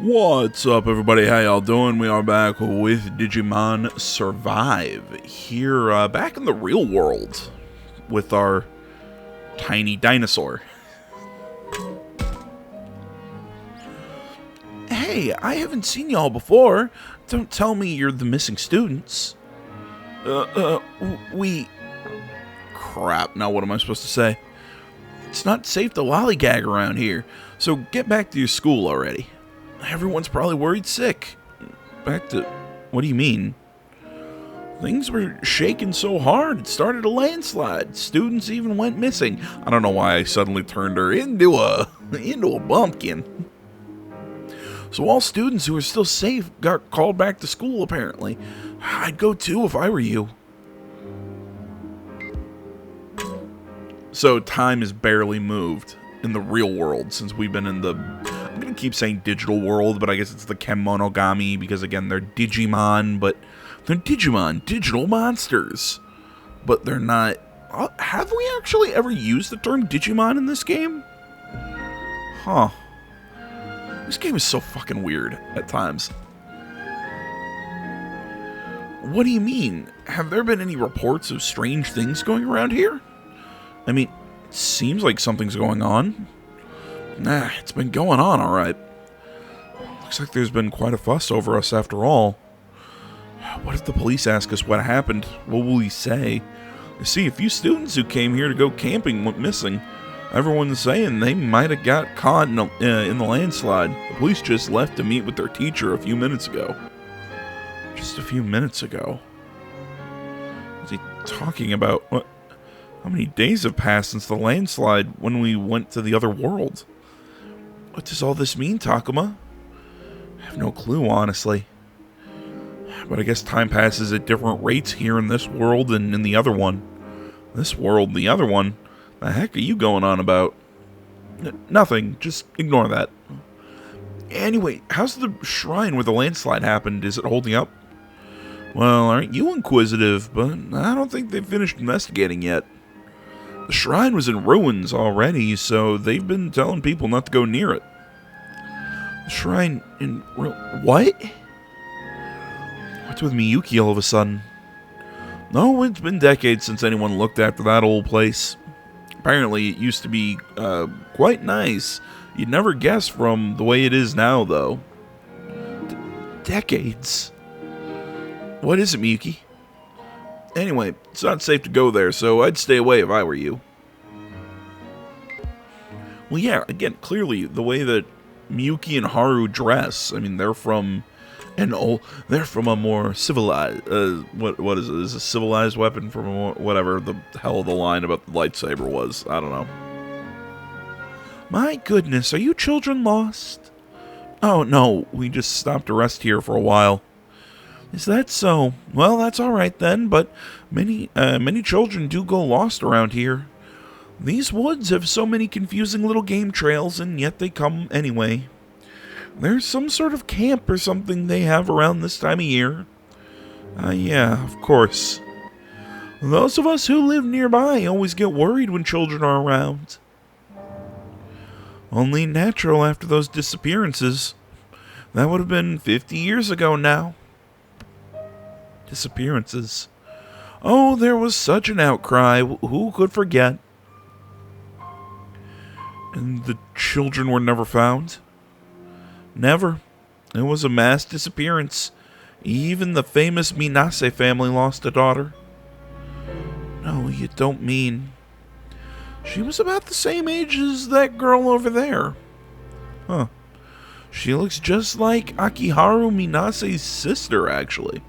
What's up, everybody? How y'all doing? We are back with Digimon Survive here, back in the real world with our tiny dinosaur. Hey, I haven't seen y'all before. Don't tell me you're the missing students. Crap, now what am I supposed to say? It's not safe to lollygag around here, so get back to your school already. Everyone's probably worried sick. Back to... What do you mean? Things were shaking so hard, it started a landslide. Students even went missing. I don't know why I suddenly turned her into a bumpkin. So all students who are still safe got called back to school, apparently. I'd go too if I were you. So time has barely moved in the real world since we've been in the... I'm going to keep saying digital world, but I guess it's the Kemonogami because, again, they're Digimon, but they're Digimon, digital monsters. But they're not... Have we actually ever used the term Digimon in this game? Huh. This game is so fucking weird at times. What do you mean? Have there been any reports of strange things going around here? I mean, it seems like something's going on. Nah, it's been going on alright. Looks like there's been quite a fuss over us after all. What if the police ask us what happened? What will we say? You see, a few students who came here to go camping went missing. Everyone's saying they might have got caught in the landslide. The police just left to meet with their teacher a few minutes ago. Just a few minutes ago? What's he talking about? What? How many days have passed since the landslide when we went to the other world? What does all this mean, Takuma? I have no clue, honestly. But I guess time passes at different rates here in this world and in the other one. This world, the other one? The heck are you going on about? Nothing, just ignore that. Anyway, how's the shrine where the landslide happened? Is it holding up? Well, aren't you inquisitive, but I don't think they've finished investigating yet. The shrine was in ruins already, so they've been telling people not to go near it. The shrine in... What? What's with Miyuki all of a sudden? No, it's been decades since anyone looked after that old place. Apparently, it used to be quite nice. You'd never guess from the way it is now, though. Decades? What is it, Miyuki? Anyway, it's not safe to go there, so I'd stay away if I were you. Well, yeah, again, clearly, the way that Miyuki and Haru dress, I mean, they're from a more civilized, what is it? Is a civilized weapon from a more, whatever the hell the line about the lightsaber was. I don't know. My goodness, are you children lost? Oh, no, we just stopped to rest here for a while. Is that so? Well, that's alright then, but many children do go lost around here. These woods have so many confusing little game trails, and yet they come anyway. There's some sort of camp or something they have around this time of year. Yeah, of course. Those of us who live nearby always get worried when children are around. Only natural after those disappearances. That would have been 50 years ago now. Disappearances. Oh, there was such an outcry. Who could forget? And the children were never found? Never. It was a mass disappearance. Even the famous Minase family lost a daughter. No, you don't mean... She was about the same age as that girl over there. Huh. She looks just like Akiharu Minase's sister, actually.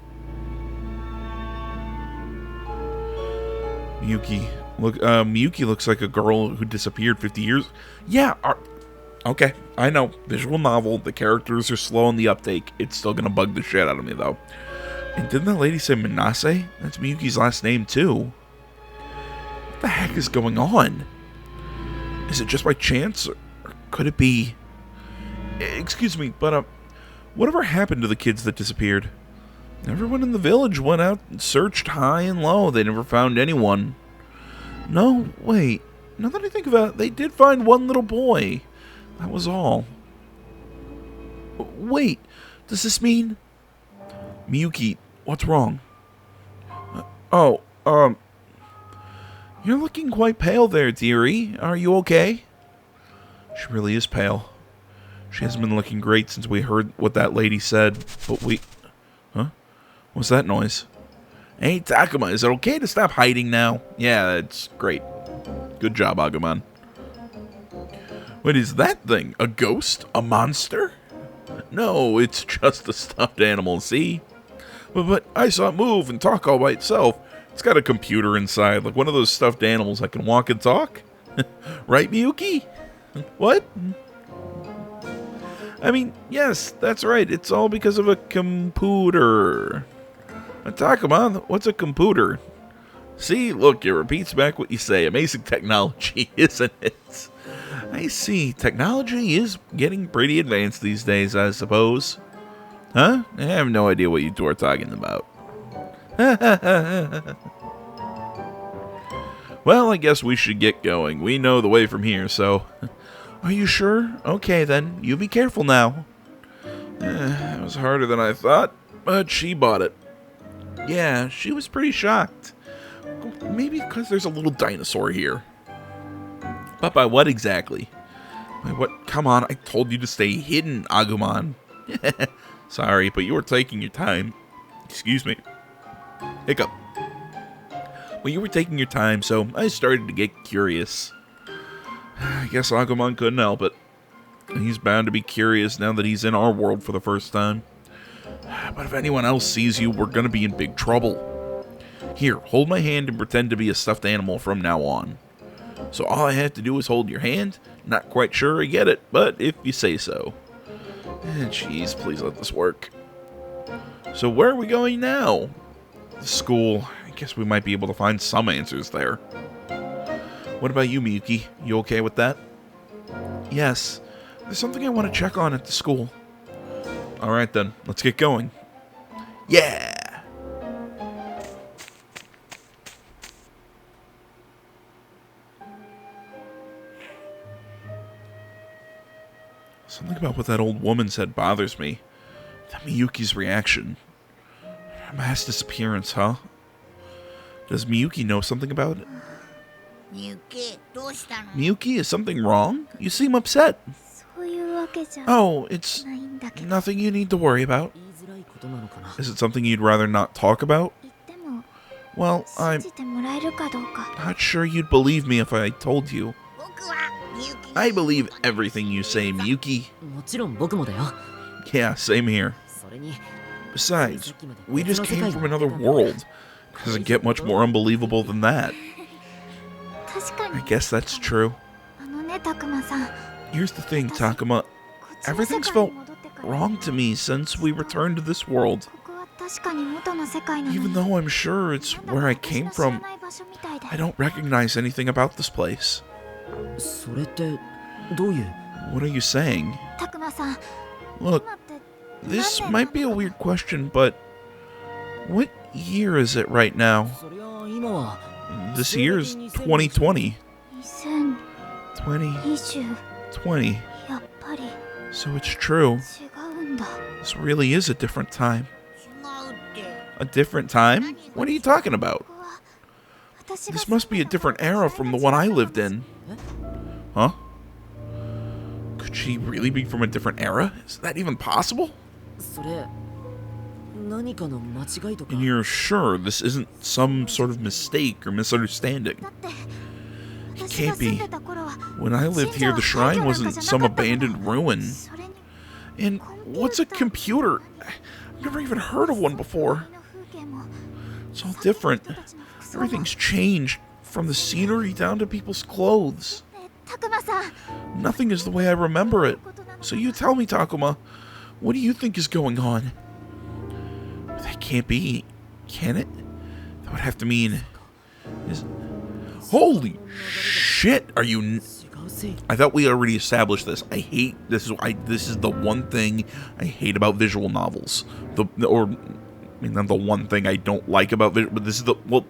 Miyuki looks like a girl who disappeared 50 years. Yeah, okay, I know. Visual novel, the characters are slow on the uptake. It's still gonna bug the shit out of me, though. And didn't that lady say Minase? That's Miyuki's last name, too. What the heck is going on? Is it just by chance, or could it be... Excuse me, but, whatever happened to the kids that disappeared? Everyone in the village went out and searched high and low. They never found anyone. No, wait. Now that I think about it, they did find one little boy. That was all. Wait, does this mean... Miyuki, what's wrong? Oh, you're looking quite pale there, dearie. Are you okay? She really is pale. She hasn't been looking great since we heard what that lady said, but we... Huh? What's that noise? Hey, Takuma, is it okay to stop hiding now? Yeah, that's great. Good job, Agumon. What is that thing? A ghost? A monster? No, it's just a stuffed animal, see? But I saw it move and talk all by itself. It's got a computer inside, like one of those stuffed animals that can walk and talk. Right, Miyuki? What? I mean, yes, that's right. It's all because of a computer. Takuma, what's a computer? See, look, it repeats back what you say. Amazing technology, isn't it? I see. Technology is getting pretty advanced these days, I suppose. Huh? I have no idea what you two are talking about. Well, I guess we should get going. We know the way from here, so... Are you sure? Okay, then. You be careful now. It was harder than I thought, but she bought it. Yeah, she was pretty shocked. Maybe because there's a little dinosaur here. But by what exactly? By what? Come on, I told you to stay hidden, Agumon. Sorry, but you were taking your time. Excuse me. Hiccup. Well, you were taking your time, so I started to get curious. I guess Agumon couldn't help it. He's bound to be curious now that he's in our world for the first time. But if anyone else sees you, we're gonna be in big trouble. Here, hold my hand and pretend to be a stuffed animal from now on. So all I have to do is hold your hand. Not quite sure I get it, but if you say so. Jeez, please let this work. So where are we going now? The school. I guess we might be able to find some answers there. What about you, Miyuki? You okay with that? Yes. There's something I want to check on at the school. Alright then, let's get going. Yeah! Something about what that old woman said bothers me. That Miyuki's reaction. Her mass disappearance, huh? Does Miyuki know something about it? Miyuki, is something wrong? You seem upset. Oh, it's nothing you need to worry about. Is it something you'd rather not talk about? Well, I'm not sure you'd believe me if I told you. I believe everything you say, Miyuki. Yeah, same here. Besides, we just came from another world. Doesn't get much more unbelievable than that. I guess that's true. Here's the thing, Takuma. Everything's felt wrong to me since we returned to this world. Even though I'm sure it's where I came from, I don't recognize anything about this place. What are you saying? Look, this might be a weird question, but what year is it right now? This year's 2020. 2020. So it's true. This really is a different time. A different time? What are you talking about? This must be a different era from the one I lived in. Huh? Could she really be from a different era? Is that even possible? And you're sure this isn't some sort of mistake or misunderstanding? It can't be. When I lived here, the shrine wasn't some abandoned ruin. And what's a computer? I've never even heard of one before. It's all different. Everything's changed, from the scenery down to people's clothes. Nothing is the way I remember it. So you tell me, Takuma, what do you think is going on? That can't be, can it? That would have to mean... Holy shit, are you... I thought we already established this. I hate... This is the one thing I hate about visual novels. Not the one thing I don't like about visual... But this is the... Well...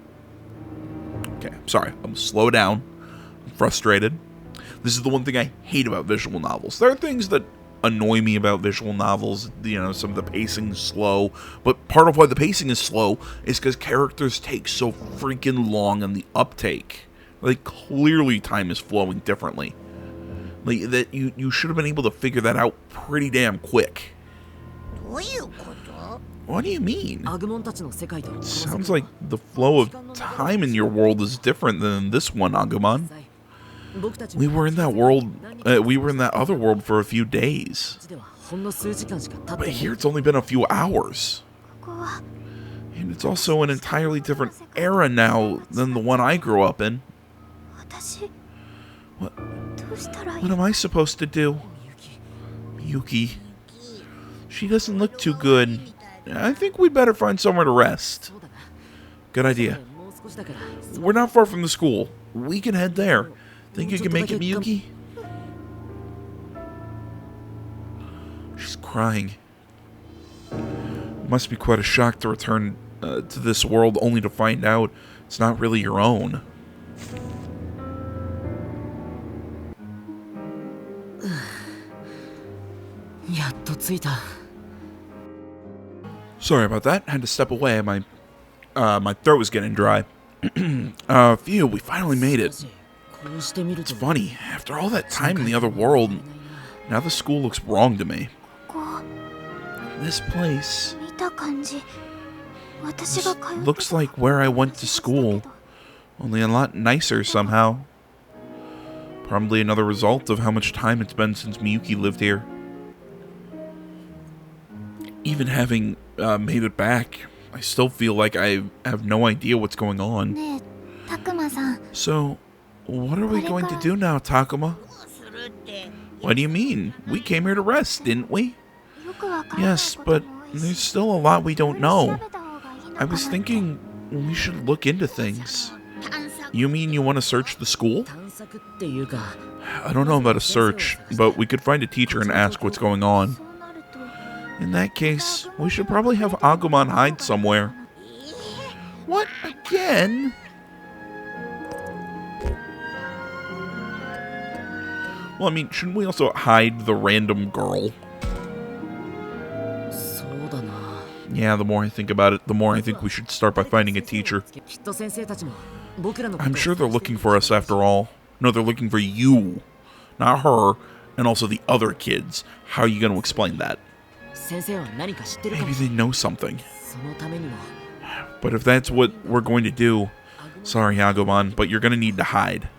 Okay, I'm sorry. I'm slow down. I'm frustrated. This is the one thing I hate about visual novels. There are things that annoy me about visual novels. You know, some of the pacing is slow. But part of why the pacing is slow is because characters take so freaking long on the uptake. Like, clearly time is flowing differently. Like, that you should have been able to figure that out pretty damn quick. What do you mean? It sounds like the flow of time in your world is different than this one, Agumon. We were in that world, we were in that other world for a few days. But here it's only been a few hours. And it's also an entirely different era now than the one I grew up in. What am I supposed to do? Yuki. She doesn't look too good. I think we'd better find somewhere to rest. Good idea. We're not far from the school. We can head there. Think you can make it, Miyuki? She's crying. Must be quite a shock to return to this world only to find out it's not really your own. Sorry about that. Had to step away. My throat was getting dry. Phew, we finally made it. It's funny. After all that time in the other world, now the school looks wrong to me. This place looks like where I went to school, only a lot nicer somehow. Probably another result of how much time it's been since Miyuki lived here. Even having made it back, I still feel like I have no idea what's going on. So, what are we going to do now, Takuma? What do you mean? We came here to rest, didn't we? Yes, but there's still a lot we don't know. I was thinking we should look into things. You mean you want to search the school? I don't know about a search, but we could find a teacher and ask what's going on. In that case, we should probably have Agumon hide somewhere. What? Again? Well, I mean, shouldn't we also hide the random girl? Yeah, the more I think about it, the more I think we should start by finding a teacher. I'm sure they're looking for us after all. No, they're looking for you, not her, and also the other kids. How are you going to explain that? Maybe they know something. But if that's what we're going to do, sorry, Agumon, but you're going to need to hide.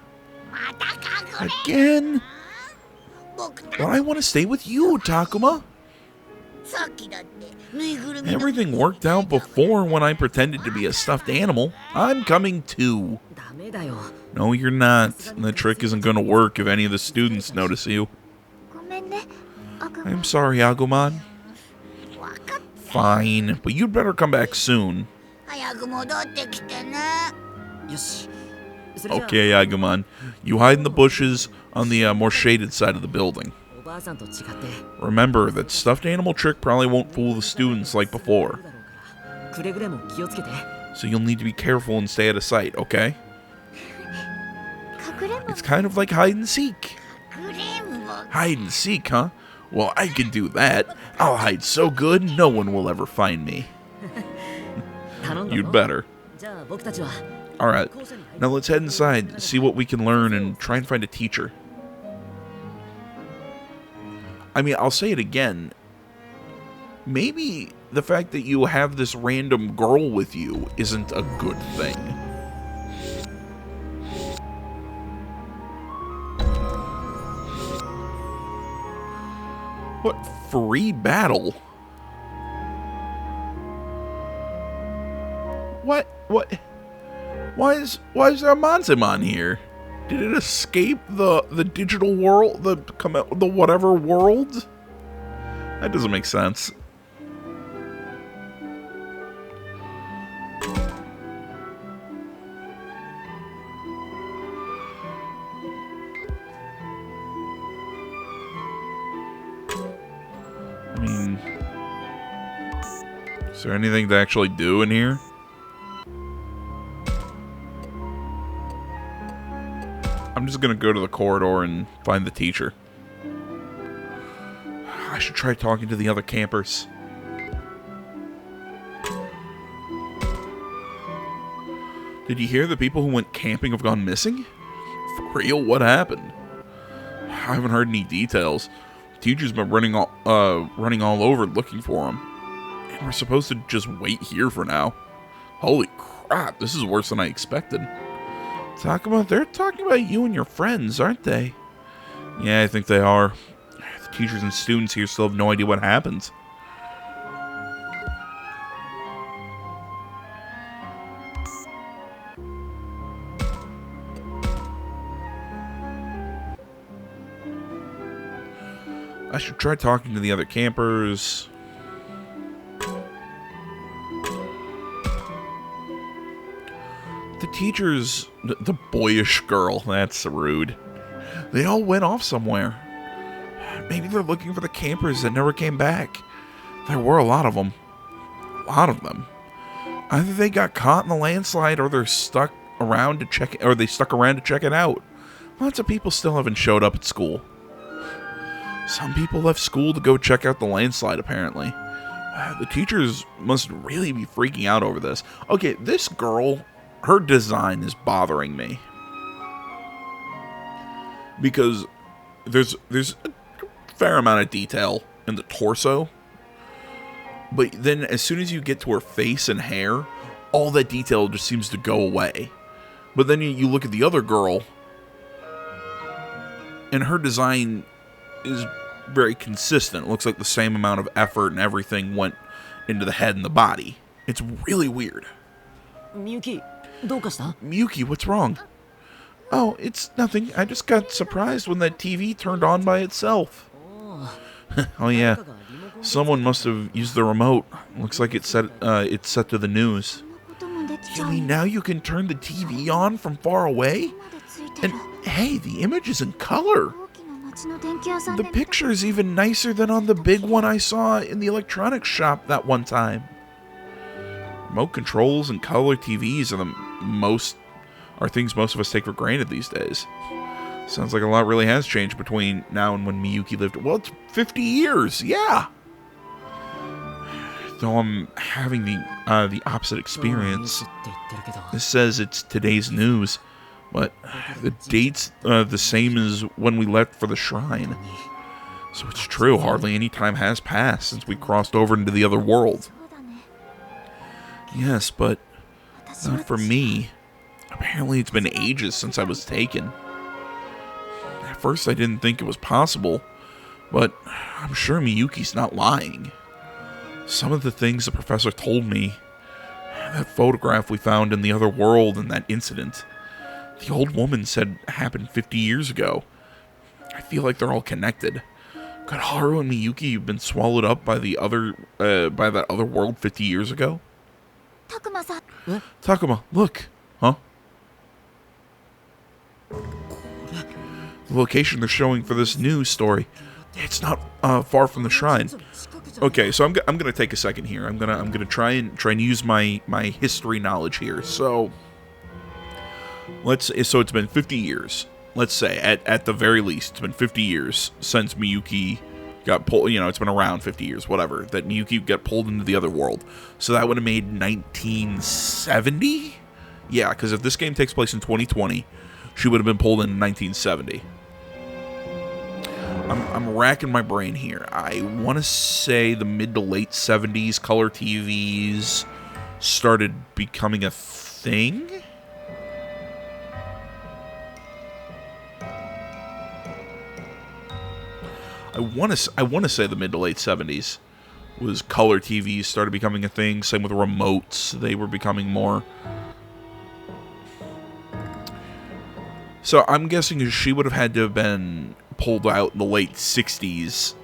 Again? But I want to stay with you, Takuma. Everything worked out before when I pretended to be a stuffed animal. I'm coming too. No, you're not. The trick isn't going to work if any of the students notice you. I'm sorry, Agumon. Fine, but you'd better come back soon. Okay, Agumon. You hide in the bushes on the more shaded side of the building. Remember, that stuffed animal trick probably won't fool the students like before. So you'll need to be careful and stay out of sight, okay? It's kind of like hide and seek. Hide and seek, huh? Well, I can do that. I'll hide so good, no one will ever find me. You'd better. Alright, now let's head inside, see what we can learn, and try and find a teacher. I mean, I'll say it again. Maybe the fact that you have this random girl with you isn't a good thing. What free battle? What? Why is there a Monzimon here? Did it escape the digital world, the whatever world? That doesn't make sense. I mean, is there anything to actually do in here? I'm just gonna go to the corridor and find the teacher. should try talking to the other campers. Did you hear the people who went camping have gone missing? For real? What happened? I haven't heard any details. Teacher's been running all over looking for them. And we're supposed to just wait here for now. Holy crap, this is worse than I expected. They're talking about you and your friends, aren't they? Yeah, I think they are. The teachers and students here still have no idea what happened. I should try talking to the other campers. The teachers, the boyish girl, that's rude. They all went off somewhere. Maybe they're looking for the campers that never came back. There were a lot of them. A lot of them. Either they got caught in the landslide or they're stuck around to check it out. Lots of people still haven't showed up at school. Some people left school to go check out the landslide, apparently. The teachers must really be freaking out over this. Okay, this girl, her design is bothering me. Because there's a fair amount of detail in the torso. But then as soon as you get to her face and hair, all that detail just seems to go away. But then you look at the other girl, and her design is very consistent. It looks like the same amount of effort and everything went into the head and the body. It's really weird. Miyuki, what's wrong? Oh, it's nothing. I just got surprised when that TV turned on by itself. Oh yeah. Someone must have used the remote. Looks like it's set to the news. You mean now you can turn the TV on from far away? And hey, the image is in color. The picture's even nicer than on the big one I saw in the electronics shop that one time. Remote controls and color TVs are things most of us take for granted these days. Sounds like a lot really has changed between now and when Miyuki lived. Well, it's 50 years, yeah. Though I'm having the opposite experience. This says it's today's news, but the date's the same as when we left for the shrine. So it's true, hardly any time has passed since we crossed over into the other world. Yes, but not for me. Apparently it's been ages since I was taken. At first I didn't think it was possible, but I'm sure Miyuki's not lying. Some of the things the professor told me, that photograph we found in the other world and that incident, the old woman said happened 50 years ago. I feel like they're all connected. Could Haru and Miyuki have been swallowed up by by that other world 50 years ago? Takuma, look. Huh? The location they're showing for this news story, it's not far from the shrine. Okay, so I'm gonna take a second here. I'm gonna try and use my history knowledge here. So it's been 50 years. Let's say at the very least it's been 50 years since Miyuki got pulled. You know, it's been around 50 years, whatever. That Miyuki got pulled into the other world. So that would have made 1970. Yeah, because if this game takes place in 2020, she would have been pulled in 1970. I'm racking my brain here. I want to say the mid to late 70s, color TVs started becoming a thing. I want to say the mid to late 70s was color TVs started becoming a thing. Same with remotes; they were becoming more. So I'm guessing she would have had to have been pulled out in the late 60s,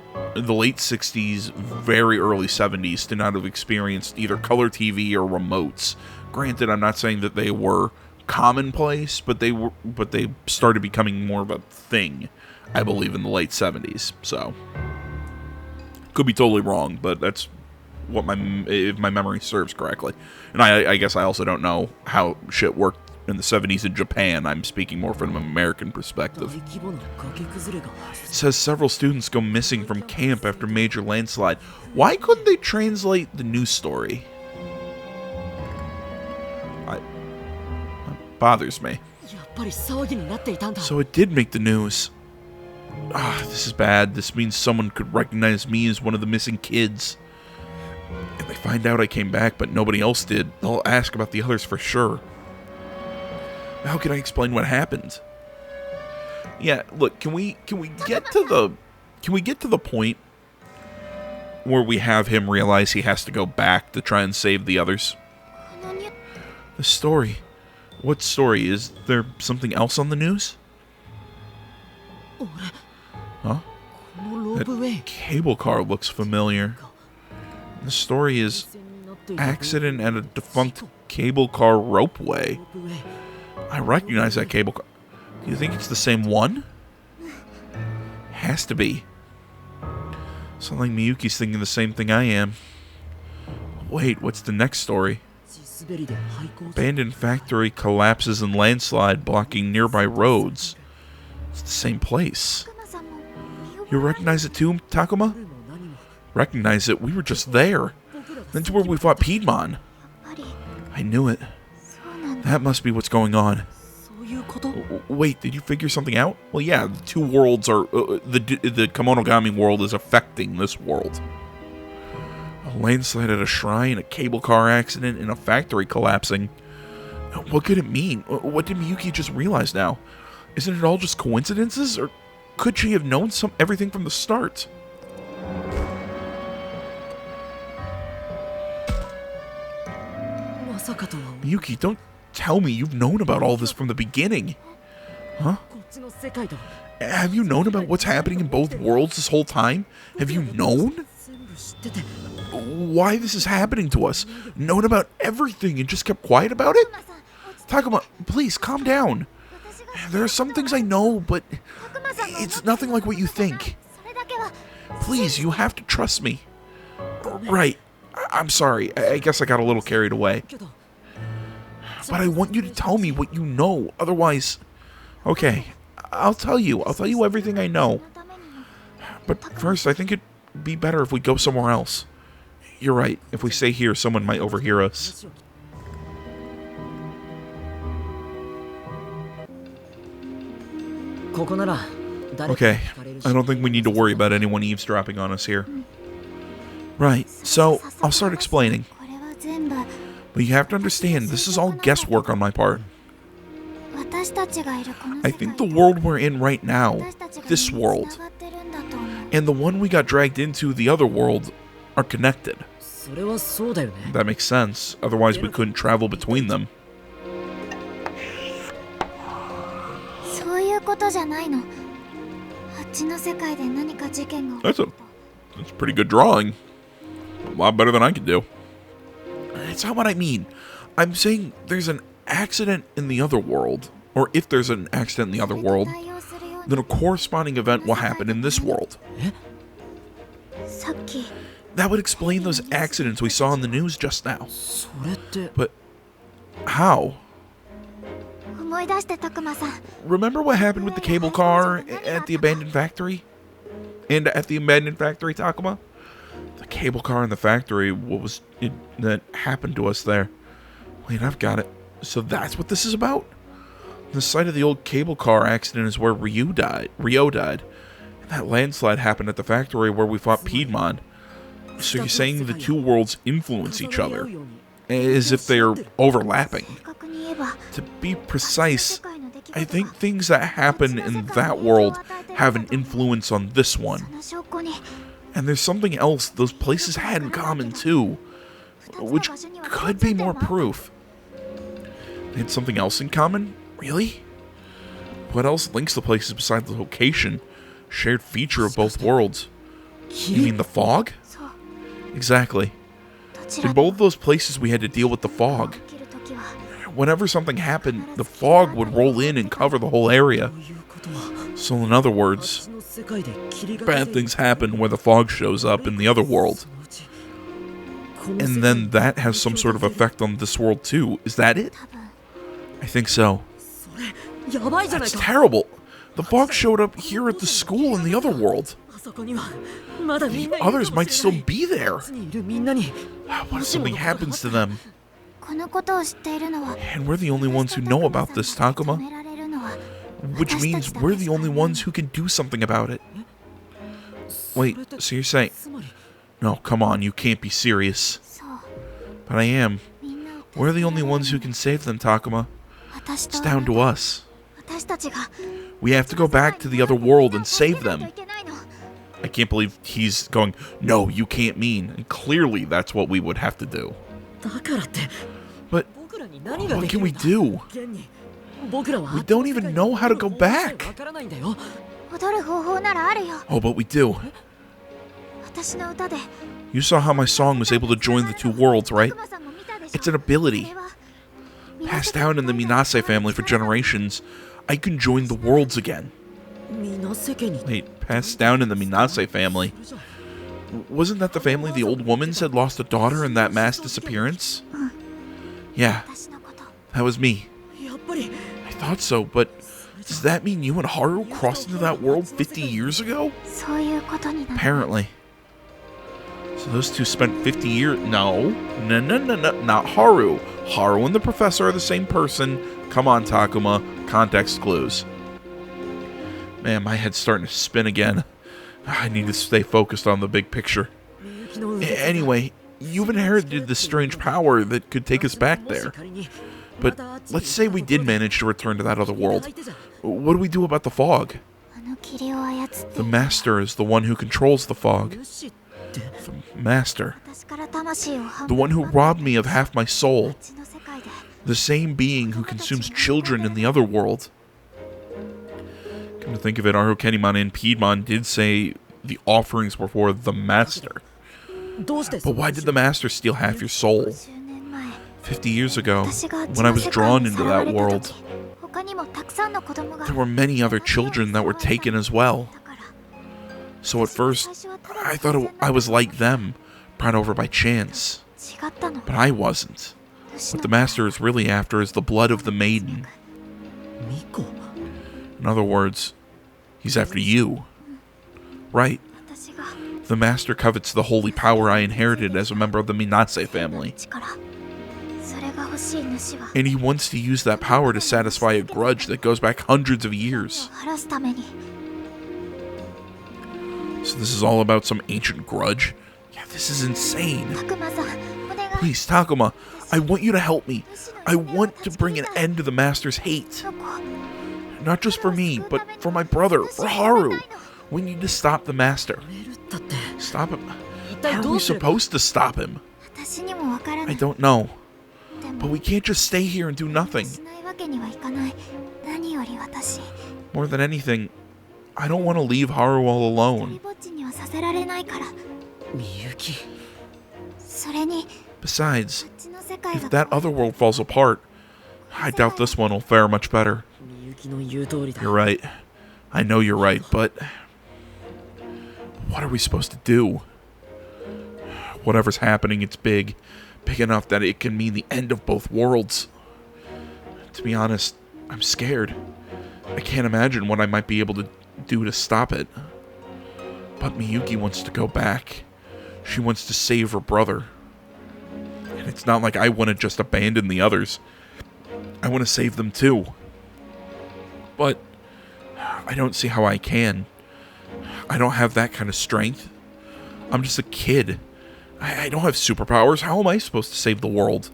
very early 70s, to not have experienced either color TV or remotes. Granted, I'm not saying that they were commonplace, but they started becoming more of a thing, I believe, in the late 70s. So could be totally wrong, but that's what if my memory serves correctly. And I guess I also don't know how shit worked in the 70s in Japan. I'm speaking more from an American perspective. It says several students go missing from camp after major landslide. Why couldn't they translate the news story? That bothers me. So it did make the news. This is bad. This means someone could recognize me as one of the missing kids. If they find out I came back but nobody else did, they'll ask about the others for sure. How can I explain what happened? Yeah, look, can we get to the point where we have him realize he has to go back to try and save the others? The story. What story? Is there something else on the news? Huh? That cable car looks familiar. The story is accident at a defunct cable car ropeway. I recognize that cable car. Do you think it's the same one? Has to be. Sounds like Miyuki's thinking the same thing I am. Wait, what's the next story? Abandoned factory collapses in landslide, blocking nearby roads. It's the same place. You recognize it too, Takuma? Recognize it? We were just there. That's where we fought Piedmon. I knew it. That must be what's going on. Wait, did you figure something out? Well, yeah, the two worlds are... the Kemonogami world is affecting this world. A landslide at a shrine, a cable car accident, and a factory collapsing. What could it mean? What did Miyuki just realize now? Isn't it all just coincidences? Or could she have known everything from the start? Miyuki, don't tell me you've known about all this from the beginning. Huh? Have you known about what's happening in both worlds this whole time? Have you known? Why this is happening to us? Known about everything and just kept quiet about it? Takuma, please, calm down. There are some things I know, but it's nothing like what you think. Please, you have to trust me. Right. I'm sorry. I guess I got a little carried away. But I want you to tell me what you know. Otherwise... Okay. I'll tell you. I'll tell you everything I know. But first, I think it'd be better if we go somewhere else. You're right. If we stay here, someone might overhear us. Okay. I don't think we need to worry about anyone eavesdropping on us here. Right. So, I'll start explaining. But you have to understand, this is all guesswork on my part. I think the world we're in right now, this world, and the one we got dragged into, the other world, are connected. That makes sense. Otherwise, we couldn't travel between them. That's a pretty good drawing. A lot better than I could do. That's not what I mean. I'm saying there's an accident in the other world, or if there's an accident in the other world, then a corresponding event will happen in this world. That would explain those accidents we saw in the news just now. But how? Remember what happened with the cable car at the abandoned factory? And at the abandoned factory, Takuma? The cable car in the factory, what was it that happened to us there? Wait, I've got it. So that's what this is about? The site of the old cable car accident is where Ryo died. And that landslide happened at the factory where we fought Piedmon. So you're saying the two worlds influence each other, as if they're overlapping. To be precise, I think things that happen in that world have an influence on this one. And there's something else those places had in common too, which could be more proof. They had something else in common? Really? What else links the places besides the location? Shared feature of both worlds. You mean the fog? Exactly. In both those places we had to deal with the fog. Whenever something happened, the fog would roll in and cover the whole area. So in other words, bad things happen where the fog shows up in the other world. And then that has some sort of effect on this world too. Is that it? I think so. やばいじゃない That's か terrible. The fog showed up here at the school in the other world. あそこにはまだみ The んないる others かも might しれ still ない be there. 街にいるみんなに What if something happens to them? このことを知っているのは And we're the only ones who know about this, 止 Takuma. められるのは Which means we're the only ones who can do something about it. Wait, so you're saying... つまり No, come on, you can't be serious. そう But I am. みんなを We're the only ones who can save them, Takuma. 私と It's down to us. 私たちが We have to go back to the other world and save 助けないと them. いけないの I can't believe he's going, no, you can't mean. And clearly, that's what we would have to do. だからって But 僕らに何が what でき can る we んだ do? 現に僕らは We don't even know how to go back. わからないんだよ 踊る方法ならあるよ Oh, but we do. 私の歌で You saw how my song was able to join the two worlds, right? クマさんも見たでしょ It's an ability. それは Passed down in the Minase family for generations. I can join the worlds again. みなせ家に Wait, passed down in the Minase family? それじゃ Wasn't that the family the old woman said lost a daughter in that mass disappearance? Yeah, 私のこと that was me. やっぱり I thought so, but does that mean you and Haru crossed into that world 50 years ago? そういうことになる Apparently. So those two spent 50 years... No, not Haru. Haru and the professor are the same person. Come on, Takuma. Context clues. Man, my head's starting to spin again. I need to stay focused on the big picture. みゆきの腕 Anyway, you've inherited this strange power that could take us back もし there. 仮に But let's say we did manage to return to that other world. What do we do about the fog? あの霧を操って The master is the one who controls the fog. 無視って The master. 私から魂を半 The one who robbed me of half my soul. こっちの世界で The same being who consumes children in the other world. Come to think of it, Arukeniman and Piedmon did say the offerings were for the master. どうして But why did the master steal half your soul? 10年前 50 years ago, 私があっち when I の was 世界 drawn に into さらわ that れた world, 時他にもたくさんの子供が there were many other children that were taken as well. だから So at first, I thought I was like them, brought over by chance. 違ったの But I wasn't. What the master is really after is the blood of the maiden. ミコ In other words, he's after you. Right. 私が The master covets the holy power I inherited as a member of the Minase family. 力それが欲しい主は And he wants to use that power to satisfy a grudge that goes back hundreds of years. 晴らすために So this is all about some ancient grudge? Yeah, this is insane. たくまさんお願い Please, Takuma, I want you to help me. I want to bring an end to the master's hate. どこ Not just for me, but for my brother, for Haru. We need to stop the master. メルったって Stop him. 一 How 体 are ど we うすれば supposed to stop him? 私にもわからな I い don't know. で But も we can't just stay here and do nothing. しないわけにはいかない何より私 More than anything, I don't want to leave Haru all 一 alone. 人ぼっちにはさせられないからみゆきそれに Besides, こっちの世界 if が that other world falls apart, I doubt this one will fare much better. みゆきの言う通りだ You're right. I know you're right, but what are we supposed to do? Whatever's happening, it's big. Big enough that it can mean the end of both worlds. To be honest, I'm scared. I can't imagine what I might be able to do to stop it. But Miyuki wants to go back. She wants to save her brother. And it's not like I want to just abandon the others. I want to save them too. But I don't see how I can. I don't have that kind of strength. I'm just a kid. I don't have superpowers. How am I supposed to save the world?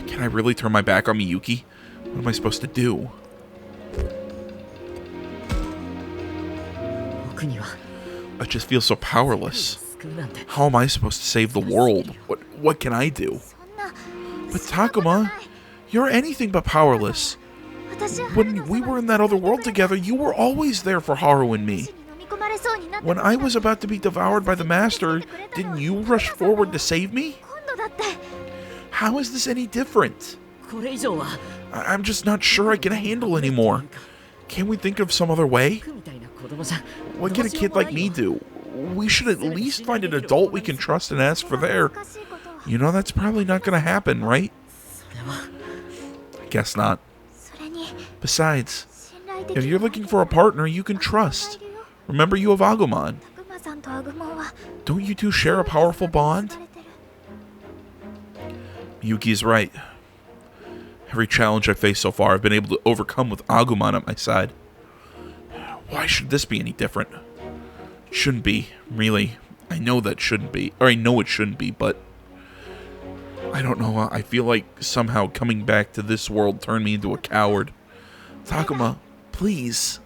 Can I really turn my back on Miyuki? What am I supposed to do? 僕には I just feel so powerless. 救うなんて How am I supposed to save the world? What can I do? そんな But そんなことない Takuma, you're anything but powerless. 私は春 When の we そば were に in that other world together, you were always there for Haru and 死 me. に飲み込まれそうになった When I was about to be devoured by the master, didn't you rush forward to save me? 今度だって How is this any different? これ以上は I'm just not sure I can handle anymore. Can't we think of some other way? 僕みたいな子供じゃ What can a kid like me do? We should at least find an adult we can trust and ask for their... 難しいことは You know that's probably not gonna happen, right? それは I guess not. Besides, 信頼でき if る you're looking for a partner you can trust, remember you have Agumon. たくまさんとアグモンは Don't you two share a powerful bond? 結ばれてる Yuki's right. Every challenge I've faced so far I've been able to overcome with Agumon at my side. Why should this be any different? Shouldn't be, really. I know that shouldn't be. Or I know it shouldn't be, but I don't know. I feel like somehow coming back to this world turned me into a coward. Takuma, please.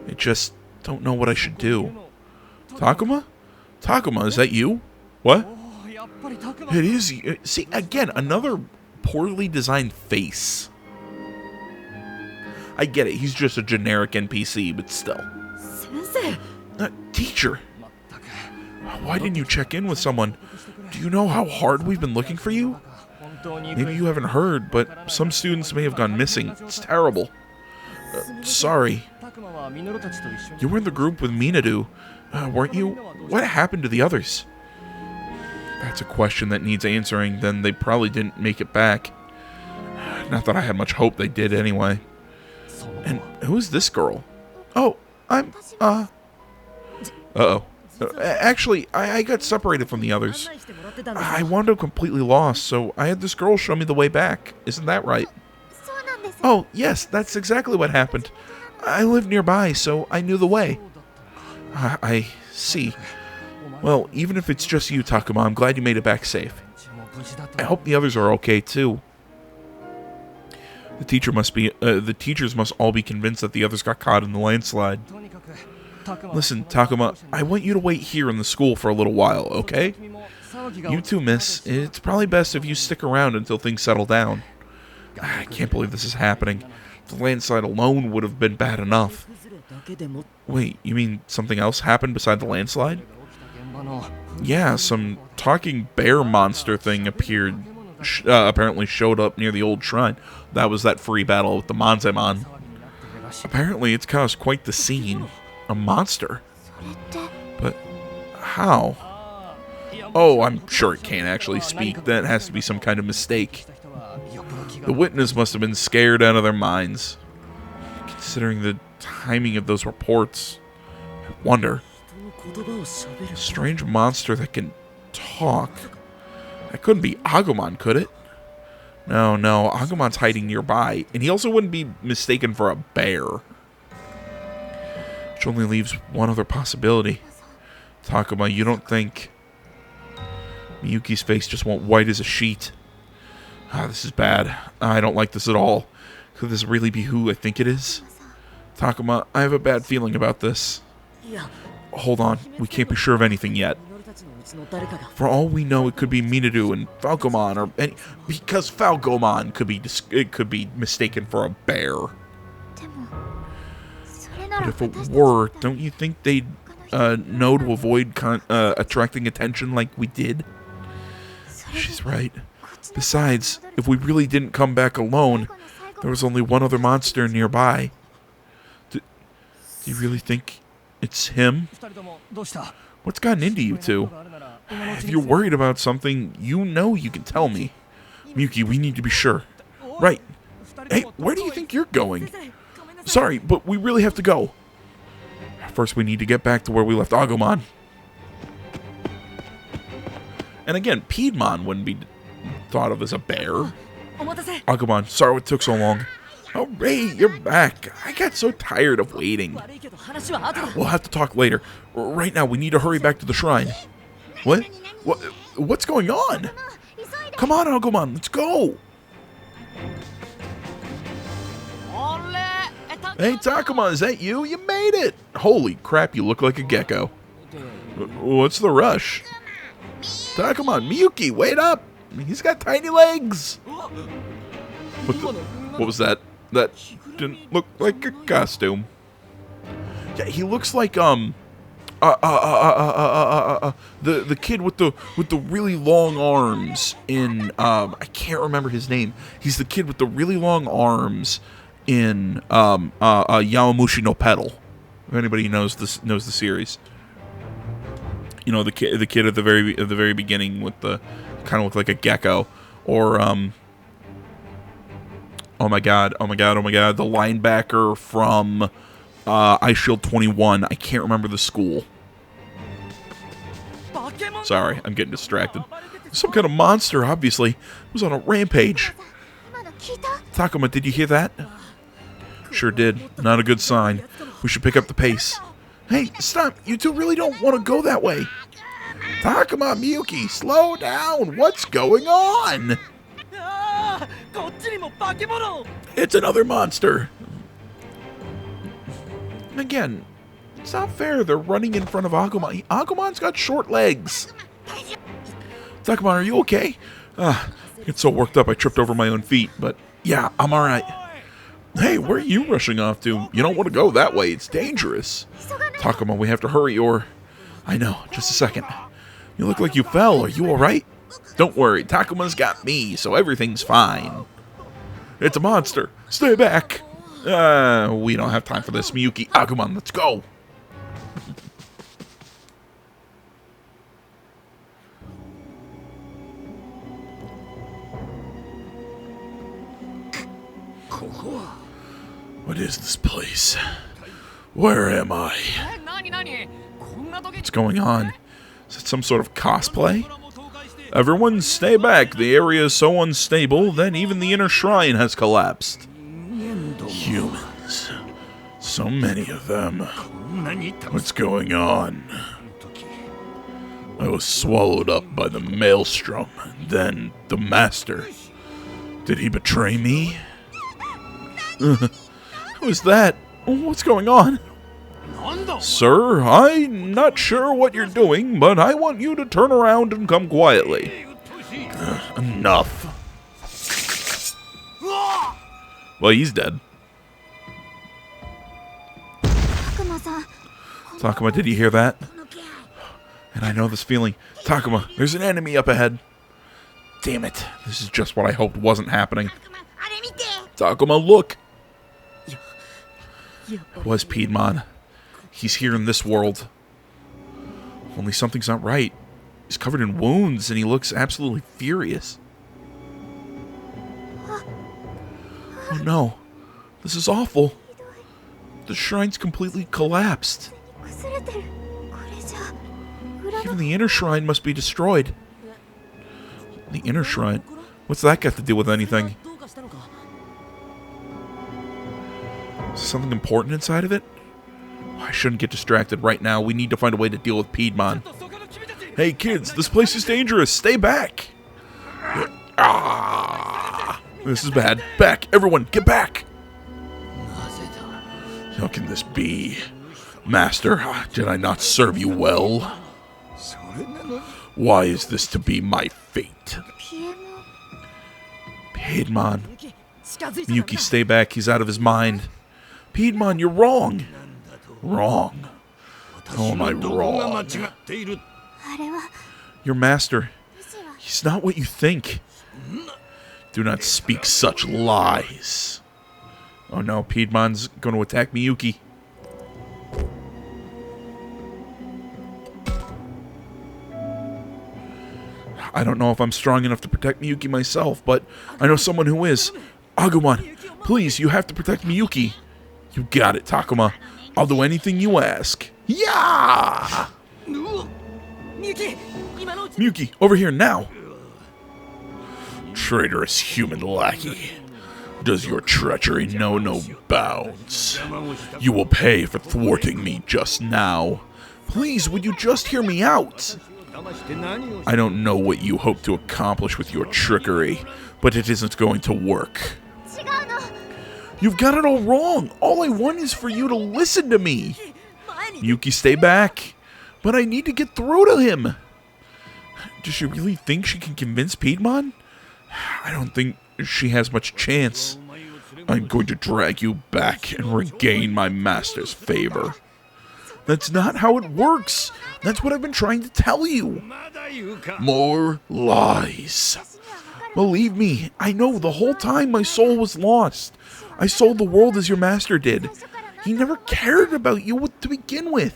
I just don't know what I should do. Takuma? Takuma, is that you? What? It is you. See, again, another poorly designed face. I get it, he's just a generic NPC, but still. 先生 Teacher, why didn't you check in with someone? Do you know how hard we've been looking for you? Maybe you haven't heard, but some students may have gone missing. It's terrible. Sorry. You were in the group with Minadu, weren't you? What happened to the others? That's a question that needs answering, then they probably didn't make it back. Not that I had much hope they did anyway. And who's this girl? Oh, Uh-oh. Actually, I got separated from the others. 案内してもらってたんです I wound up completely lost, so I had this girl show me the way back. Isn't that right? そうなんです Oh, yes, that's exactly what happened. I live nearby, so I knew the way. I see. Well, even if it's just you, Takuma, I'm glad you made it back safe. も無事だと I hope the others are okay, too. The teachers must all be convinced that the others got caught in the landslide. とにかくタクマ Listen, Takuma, I want you to wait here in the school for a little while, okay? 君も騒ぎが You 落ち着 too, いたで miss. しょう It's probably best if you stick around until things settle down. I can't believe this is happening. The landslide alone would have been bad enough. 崩れだけでも Wait, you mean something else happened beside the landslide? 起きた現場の Yeah, some talking bear monster thing appeared. Apparently showed up near the old shrine. That was that free battle with the Manzemon. 騒ぎになってるらしい Apparently it's caused quite the scene. A monster. それって But how? Oh, I'm sure it can't actually speak. That has to be some kind of mistake. The witness must have been scared out of their minds. Considering the timing of those reports, I wonder. 人の言葉を喋る A strange monster that can talk. That couldn't be Agumon, could it? No, Agumon's hiding nearby, and he also wouldn't be mistaken for a bear. Which only leaves one other possibility. Takuma, you don't think... Miyuki's face just went white as a sheet. This is bad. I don't like this at all. Could this really be who I think it is? Takuma, I have a bad feeling about this. いや Hold on, we can't be sure of anything yet. ミノルたちのうちの誰かが For all we know, it could be Minadu and Falcomon, or any, because Falcomon could be mistaken for a bear. でもそれな But ら if it 私たち were, だったら don't you think they'd know to avoid attracting attention like we did? それで She's right. こっちの Besides, if we really didn't come back alone, 最後の最後 there was only one other monster nearby. Do you really think it's him? 二人ともどうした What's gotten into you two? あるなら今のうち If に you're worried about something, you know you can tell me. Miyuki, we need to be sure. Right. Hey, where do you think you're going? 先生ごめんなさい Sorry, but we really have to go. First, we need to get back to where we left Agumon. And again, Piedmon wouldn't be thought of as a bear. お待たせ Agumon, sorry it took so long. Oh, Ray, you're back. I got so tired of waiting. 悪いけど話は後だ We'll have to talk later. Right now, we need to hurry back to the shrine. What? What's going on? 急いで Come on, Agumon, let's go. Hey, Takuma, is that you? You made it. Holy crap, you look like a gecko. What's the rush? Takuma, Miyuki, wait up. He's got tiny legs. What was that? That didn't look like a costume. Yeah, he looks like the kid with the really long arms in I can't remember his name. He's the kid with the really long arms in Yawamushi no Pedal. If anybody knows the series. You know, the kid at the very beginning with the kind of looked like a gecko. Or, oh my god, the linebacker from Ice Shield 21. I can't remember the school. Sorry, I'm getting distracted. Some kind of monster, obviously. It was on a rampage. 今の聞いた？ Takuma, did you hear that? Sure did. Not a good sign. We should pick up the pace. Hey, stop. You two really don't want to go that way. Takuma, Miyuki, slow down. What's going on? あーこっちにも化け物 It's another monster. Again, it's not fair. They're running in front of Agumon. Agumon's got short legs. Takuma, are you okay? I get so worked up I tripped over my own feet, but yeah, I'm alright. Hey, where are you rushing off to? You don't want to go that way. It's dangerous. Takuma, we have to hurry or... I know, just a second. You look like you fell. Are you alright? Don't worry, Takuma's got me, so everything's fine. It's a monster. Stay back. We don't have time for this. Miyuki, Agumon, let's go. What is this place? Where am I? 何何こんな時 What's going on? Is it some sort of cosplay? Everyone stay back. The area is so unstable that even the inner shrine has collapsed. Humans. So many of them. What's going on? I was swallowed up by the maelstrom. Then the master. Did he betray me? Who is that? What's going on? Sir, I'm not sure what you're doing, but I want you to turn around and come quietly. Enough. Well, he's dead. 悪魔さん、 Takuma, did you hear that? この気配。 And I know this feeling. Takuma, there's an enemy up ahead. Damn it. This is just what I hoped wasn't happening. 悪魔、あれ見て。 Takuma, look. やっぱ It was Piedmon. He's here in this world. Only something's not right. He's covered in wounds and he looks absolutely furious. Oh no. This is awful. The shrine's completely collapsed. 崩れてる。これじゃ裏の Even the inner shrine must be destroyed. The inner shrine? What's that got to do with anything? どうかしたのか Is there something important inside of it? I shouldn't get distracted right now. We need to find a way to deal with Piedmon. そこの君たち Hey kids, this place is dangerous. Stay back. Ah, this is bad. Back, everyone, get back. なぜだ How can this be? Master, did I not serve you well? それなの Why is this to be my fate? ピエモン。 Piedmon. ミキ近づいて Miyuki, stay back. He's out of his mind. Piedmon, you're wrong. Wrong. How am I wrong? っている あれは Your master, 石は he's not what you think. Do not speak such lies. Oh no, Piedmon's going to attack Miyuki. I don't know if I'm strong enough to protect Miyuki myself, but I know someone who is. Agumon, please, you have to protect Miyuki. You got it, Takuma. I'll do anything you ask. Yeah! ミキ今のうち Miyuki, over here now. Traitorous human lackey. Does your treachery know no bounds? You will pay for thwarting me just now. Please, would you just hear me out? 騙して何を I don't know what you hope to accomplish with your trickery, but it isn't going to work. 違うの。 You've got it all wrong. All I want is for you to listen to me. 前に Miyuki, stay back. But I need to get through to him. Does she really think she can convince Piedmon? I don't think she has much chance. I'm going to drag you back and regain my master's favor. That's not how it works. That's what I've been trying to tell you. まだ言うか More lies. Believe me, I know the whole time my soul was lost. I sold the world as your master did. He never cared about you to begin with.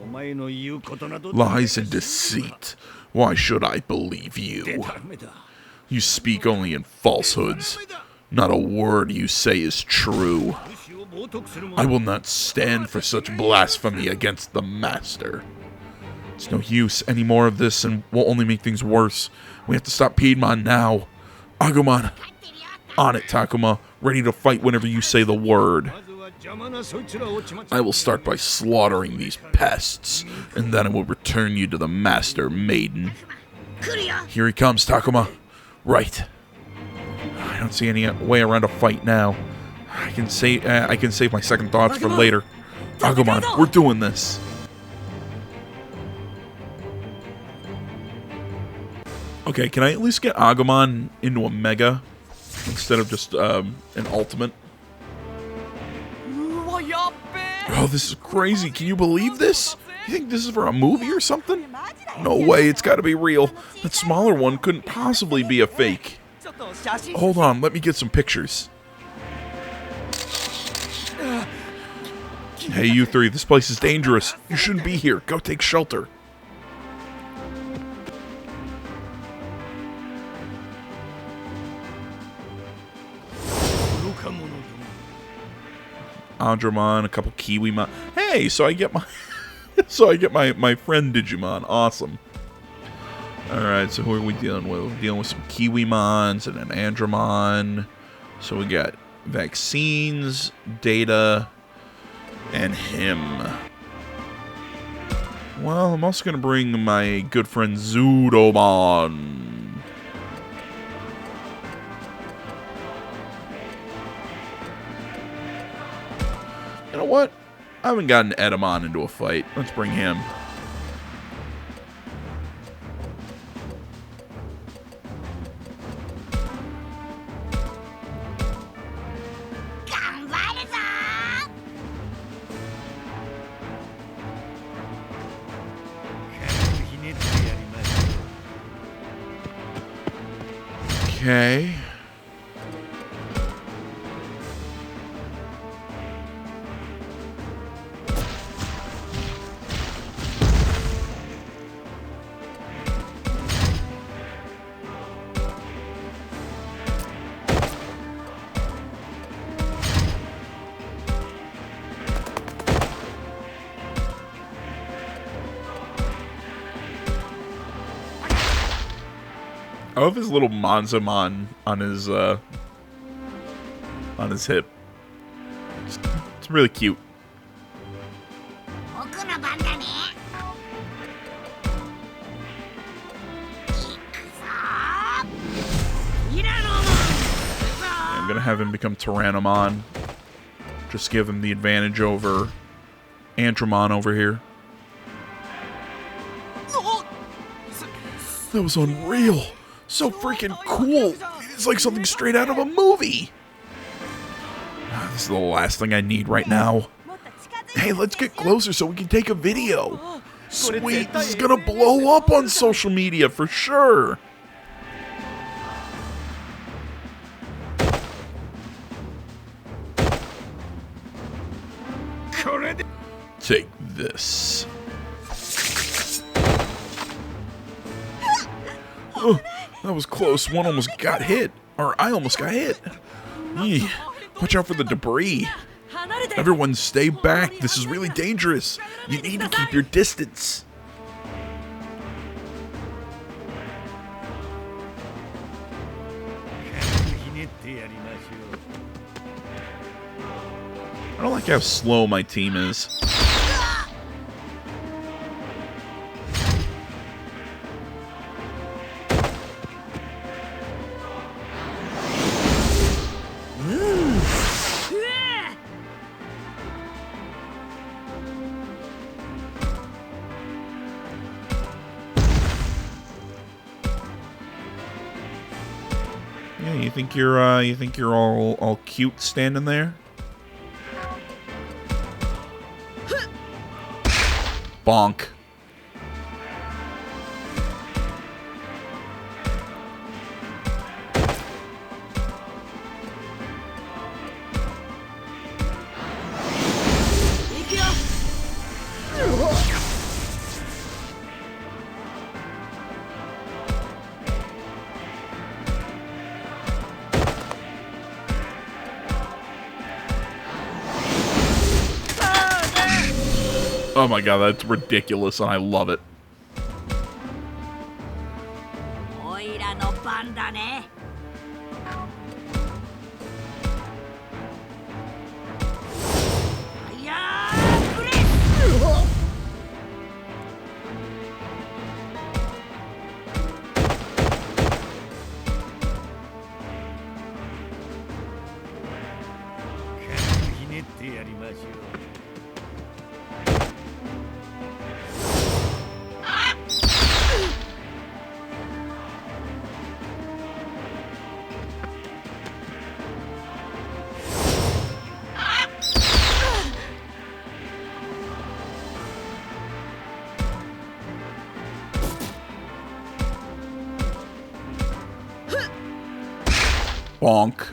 お前の言うことなど Lies and deceit. Why should I believe ダ you? メだ You speak only in falsehoods. Not a word you say is true. I will not stand for such blasphemy against the Master. It's no use. Any more of this and will only make things worse. We have to stop Piedmon now. Agumon. On it, Takuma. Ready to fight whenever you say the word. I will start by slaughtering these pests, and then I will return you to the Master, maiden. Here he comes, Takuma. Right. I don't see any way around a fight now. I can save my second thoughts for later. Agumon, we're doing this. Okay, can I at least get Agumon into a Mega instead of just an Ultimate? Oh, this is crazy. Can you believe this? You think this is for a movie or something? No way, it's gotta be real. That smaller one couldn't possibly be a fake. Hold on, let me get some pictures. Hey, you three, this place is dangerous. You shouldn't be here. Go take shelter. Andromon, a couple Kiwimon. Hey, so I get my my friend Digimon. Awesome. Alright, so who are we dealing with? We're dealing with some Kiwimons and an Andromon. So we got vaccines, data, and him. Well, I'm also gonna bring my good friend Zudomon. You know what? I haven't gotten Edamon into a fight. Let's bring him. Okay. I love his little Monzamon on his hip. It's really cute. I'm gonna have him become Tyrannomon. Just give him the advantage over Andromon over here. That was unreal. So freaking cool. It's like something straight out of a movie. This is the last thing I need right now. Hey, let's get closer so we can take a video. Sweet, this is gonna blow up on social media for sure. Take this. Oh, that was close. One almost got hit. Or I almost got hit. Eeh, watch out for the debris. Everyone stay back. This is really dangerous. You need to keep your distance. I don't like how slow my team is. Yeah, you think you're all cute standing there? Bonk. Oh my god, that's ridiculous, and I love it. おいらの番だね。いやープレス。ひねってやりましょう。 Bonk.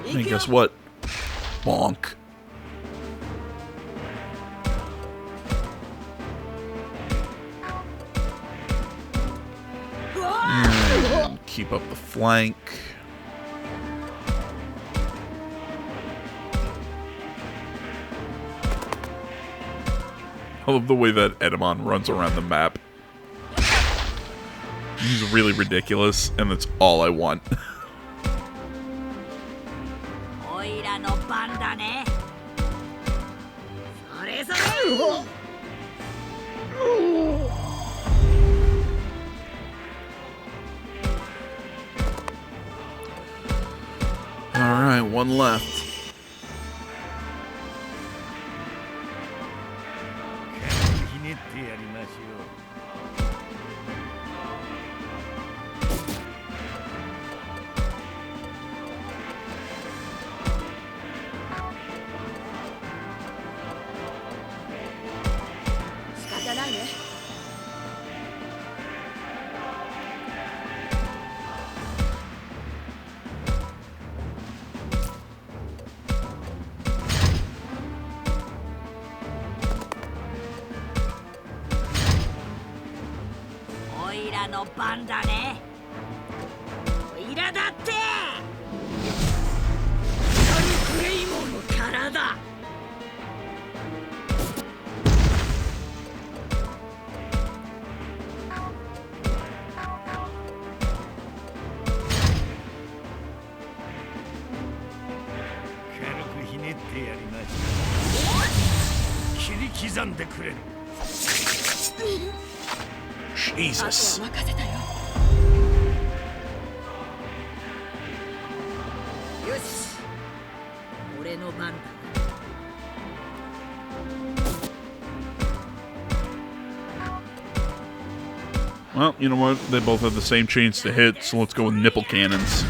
And guess what? Bonk. And keep up the flank. I love the way that Edamon runs around the map. He's really ridiculous, and that's all I want. Alright, one left. Jesus. Well, you know what? They both have the same chance to hit, so let's go with nipple cannons.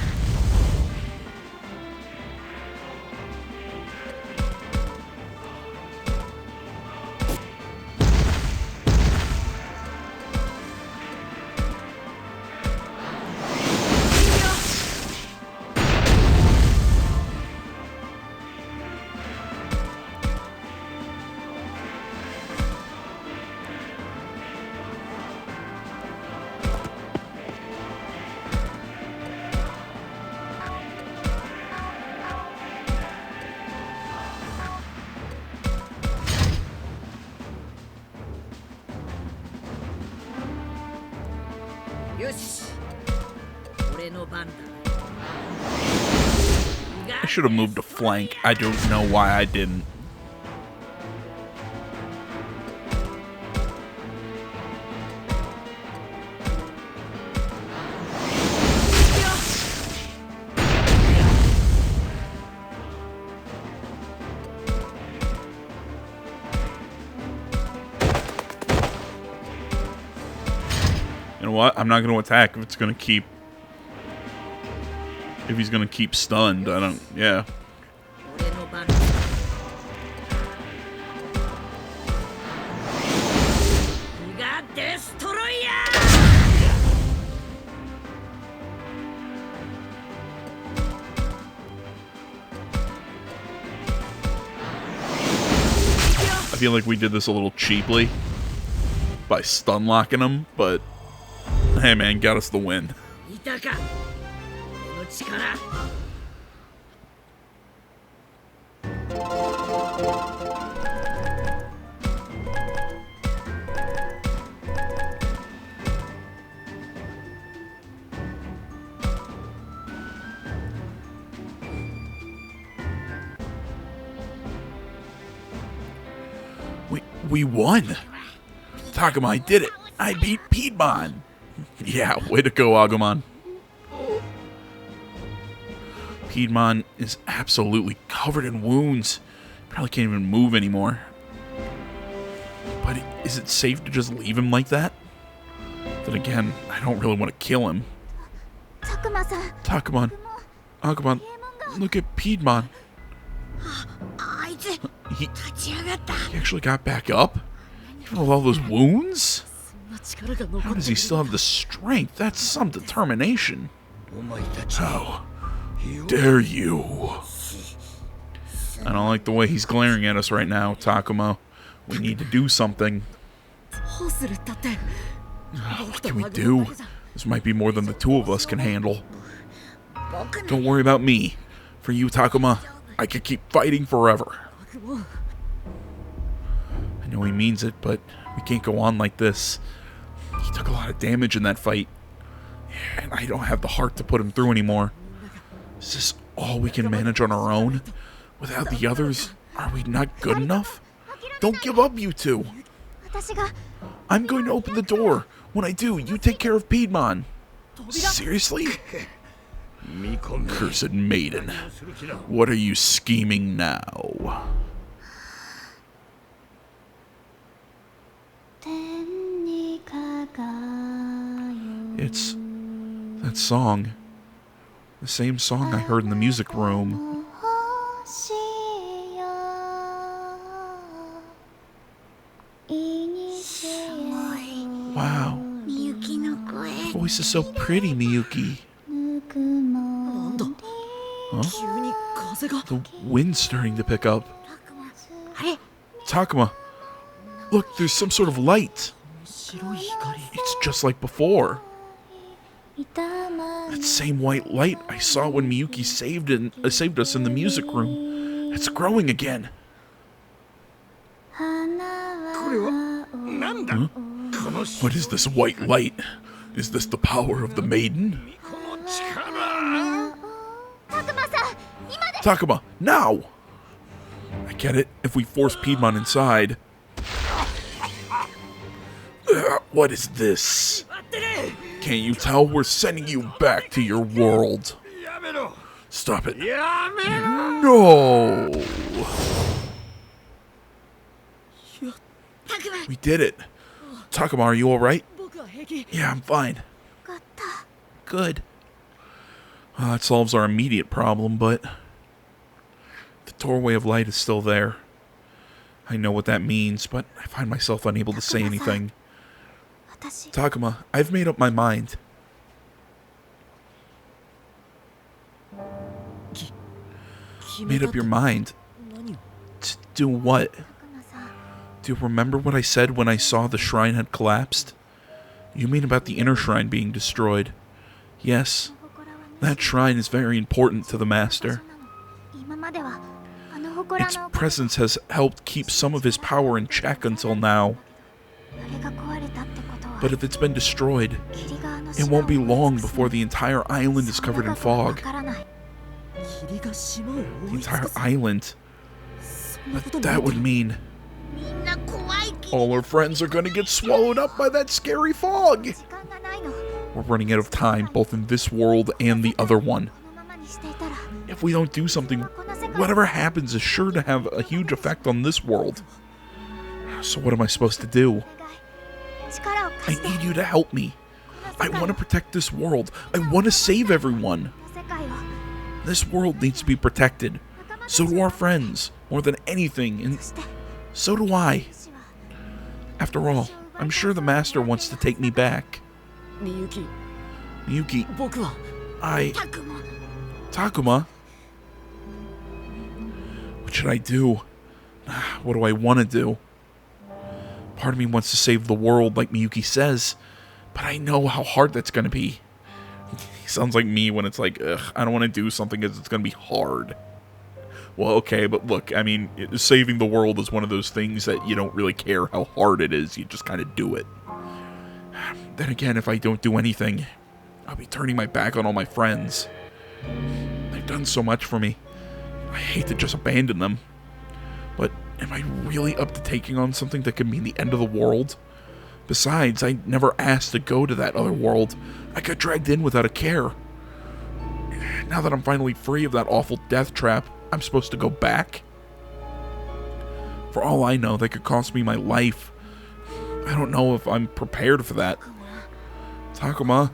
I should have moved to flank. I don't know why I didn't. what? I'm not going to attack if it's going to keep... If he's going to keep stunned. I don't... Yeah. I feel like we did this a little cheaply by stun locking him, but hey man, got us the win. We won! Takuma, I did it! I beat Piedmon! Yeah, way to go, Agumon. Piedmon is absolutely covered in wounds. Probably can't even move anymore. But is it safe to just leave him like that? Then again, I don't really want to kill him. Takumon. Agumon, look at Piedmon. He actually got back up? Even with all those wounds? How does he still have the strength? That's some determination. How dare you? I don't like the way he's glaring at us right now, Takuma. We need to do something. What can we do? This might be more than the two of us can handle. Don't worry about me. For you, Takuma, I could keep fighting forever. I know he means it, but we can't go on like this. He took a lot of damage in that fight, and I don't have the heart to put him through anymore. Is this all we can manage on our own? Without the others, are we not good enough? Don't give up, you two. I'm going to open the door. When I do, you take care of Piedmon. Seriously? Cursed maiden. What are you scheming now? It's that song. The same song I heard in the music room. Wow. Your voice is so pretty, Miyuki. Huh? The wind's starting to pick up. Takuma, look, there's some sort of light. It's just like before. That same white light I saw when Miyuki saved us in the music room. It's growing again. Huh? What is this white light? Is this the power of the maiden? Takuma, now! I get it. If we force Piedmon inside. What is this? Can't you tell we're sending you back to your world? Stop it. No! We did it. Takuma, are you alright? Yeah, I'm fine. Good. It solves our immediate problem, but the doorway of light is still there. I know what that means, but I find myself unable to say anything. Takuma, I've made up my mind. Made up your mind? To do what? Do you remember what I said when I saw the shrine had collapsed? You mean about the inner shrine being destroyed? Yes. That shrine is very important to the Master. Its presence has helped keep some of his power in check until now. But if it's been destroyed, it won't be long before the entire island is covered in fog. The entire island? That would mean all our friends are going to get swallowed up by that scary fog. We're running out of time, both in this world and the other one. If we don't do something, whatever happens is sure to have a huge effect on this world. So what am I supposed to do? I need you to help me. I want to protect this world. I want to save everyone. 世界を This world needs to be protected. So do our friends, more than anything, and そして so do I. 私は After all, I'm sure the master wants to take me back. みゆき Miyuki, 僕は たくも Takuma? What should I do? What do I want to do? Part of me wants to save the world like Miyuki says, but I know how hard that's going to be. He sounds like me when it's like, ugh, I don't want to do something because it's going to be hard. Well, okay, but look, I mean, saving the world is one of those things that you don't really care how hard it is, you just kind of do it. Then again, if I don't do anything, I'll be turning my back on all my friends. They've done so much for me. I hate to just abandon them. But am I really up to taking on something that could mean the end of the world? Besides, I never asked to go to that other world. I got dragged in without a care. Now that I'm finally free of that awful death trap, I'm supposed to go back? For all I know, that could cost me my life. I don't know if I'm prepared for that. Takuma.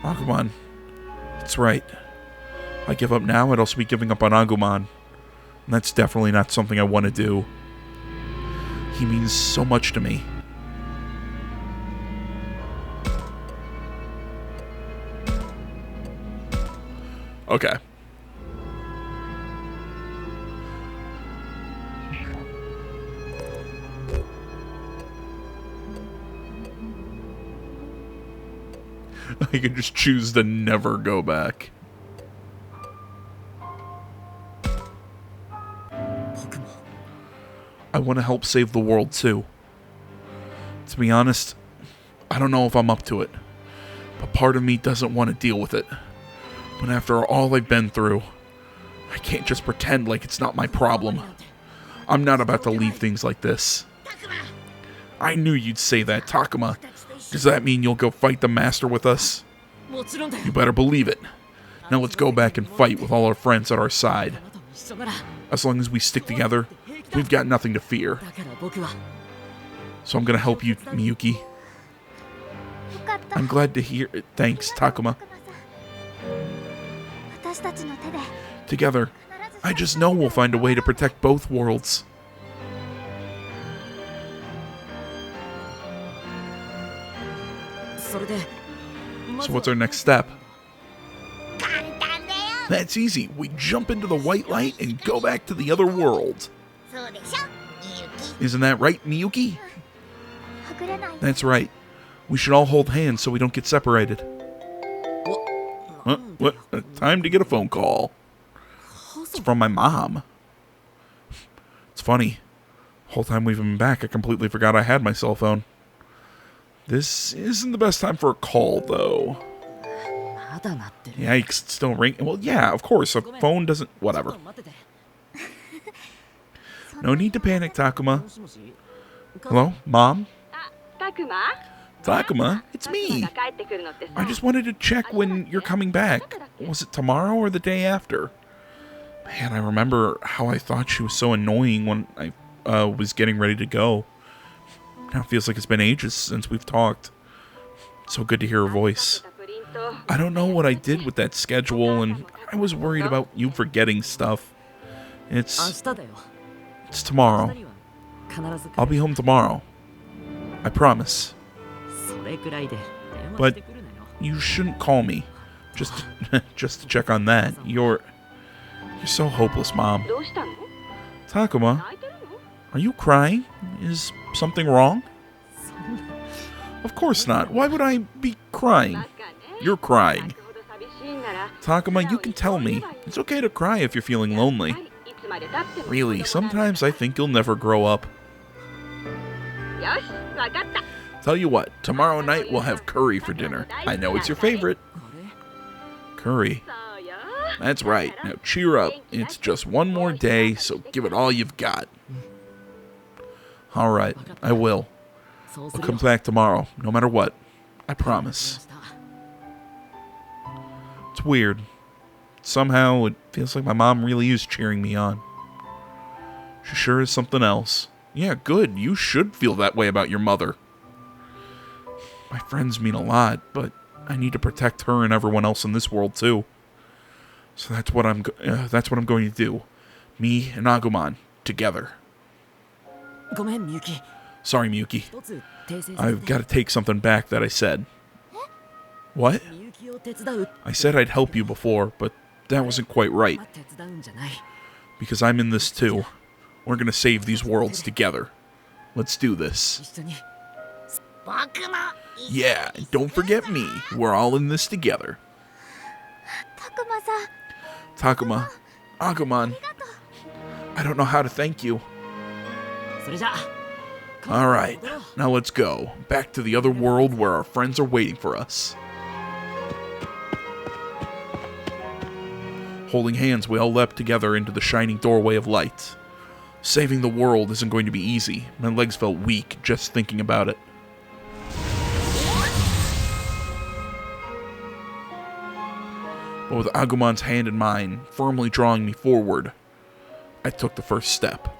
Agumon. That's right. If I give up now, I'd also be giving up on Agumon. And that's definitely not something I want to do. He means so much to me. Okay. I can just choose to never go back. 僕も I want to help save the world too. To be honest, I don't know if I'm up to it. But part of me doesn't want to deal with it. But after all I've been through, I can't just pretend like it's not my problem. I'm not about to leave things like this. I knew you'd say that, Takuma. Does that mean you'll go fight the master with us? もちろんだよ You better believe it. Now let's go back and fight with all our friends at our side. あなたも一緒なら As long as we stick together, we've got nothing to fear. だから僕は So I'm gonna help you, Miyuki. よかった I'm glad to hear it. Thanks, Takuma. 私たちの手で Together, I just know we'll find a way to protect both worlds. それで So what's our next step? 簡単だよ That's easy. We jump into the white light and go back to the other world. そうでしょみゆき Isn't that right, Miyuki? はぐれない That's right. We should all hold hands so we don't get separated. What? Time to get a phone call. It's from my mom. It's funny. The whole time we've been back, I completely forgot I had my cell phone. This isn't the best time for a call, though. まだ鳴ってる Yikes, it's still ringing. Well, yeah, of course, a phone doesn't... ちょっ Whatever. と待ってて No need to panic, Takuma. もしもし Hello, Mom? たくま Takuma? It's me. が帰ってくるのってさ I just wanted to check when you're coming back. Was it tomorrow or the day after? Man, I remember how I thought she was so annoying when I was getting ready to go. Now it feels like it's been ages since we've talked. So good to hear her voice. プリント I don't know what I did with that schedule, and I was worried about you forgetting stuff. 明 It's 日だよ it's 明 tomorrow. 日には必ず I'll be home tomorrow. I promise. それくらいで電話 But してくるなよ you shouldn't call me. Just just to check on that. You're so hopeless, Mom. どうしたの Takuma, 泣いてるの are you crying? Is something wrong? そんな Of course not. Why would I be crying? バカね You're crying. 泣くほど寂しいんなら Takuma, you can tell me. It's okay to cry if you're feeling lonely. はいいつまで経っても Really, 子供なんだ sometimes I think you'll never grow up. よしわかった Tell you what, tomorrow night we'll have curry for dinner. I know it's your favorite. あれ Curry. そうよ That's right. Now cheer up. It's just one more day, so give it all you've got. All right, I will. そうす I'll る come よ back tomorrow, no matter what. I 明 promise. 日 It's weird. Somehow it feels like my mom really is cheering me on. She sure is something else. Yeah, good. You should feel that way about your mother. My friends mean a lot, but I need to protect her and everyone else in this world too. So that's what I'm going to do. Me and Agumon together. ごめんみゆき Sorry, Miyuki. 一つ訂正させて I've got to take something back that I said. What? みゆきを手伝う I said I'd help you before, but that wasn't quite right. 手伝うんじゃない Because I'm in this too. We're gonna save these worlds together. Let's do this. 一緒に Yeah, and don't forget me. We're all in this together. たくまさん Takuma, Agumon, I don't know how to thank you. それじゃ Alright, now let's go. Back to the other world where our friends are waiting for us. Holding hands, we all leapt together into the shining doorway of light. Saving the world isn't going to be easy. My legs felt weak just thinking about it. But with Agumon's hand in mine, firmly drawing me forward, I took the first step.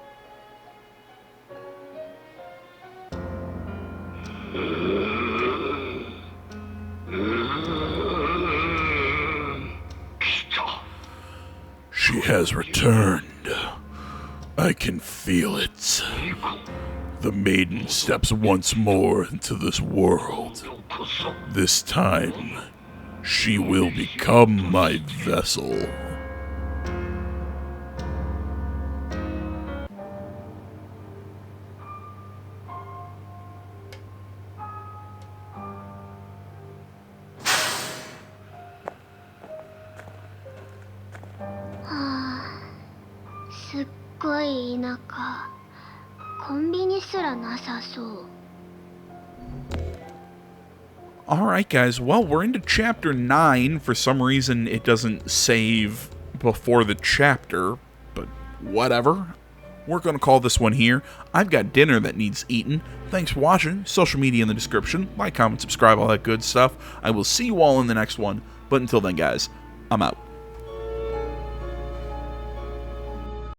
She has returned. I can feel it. The maiden steps once more into this world. This time, she will become my vessel. Ah, すっごい田舎。コンビニすらなさそう。 Alright, guys. Well, we're into Chapter 9. For some reason, it doesn't save before the chapter, but whatever. We're going to call this one here. I've got dinner that needs eaten. Thanks for watching. Social media in the description. Like, comment, subscribe, all that good stuff. I will see you all in the next one. But until then, guys, I'm out.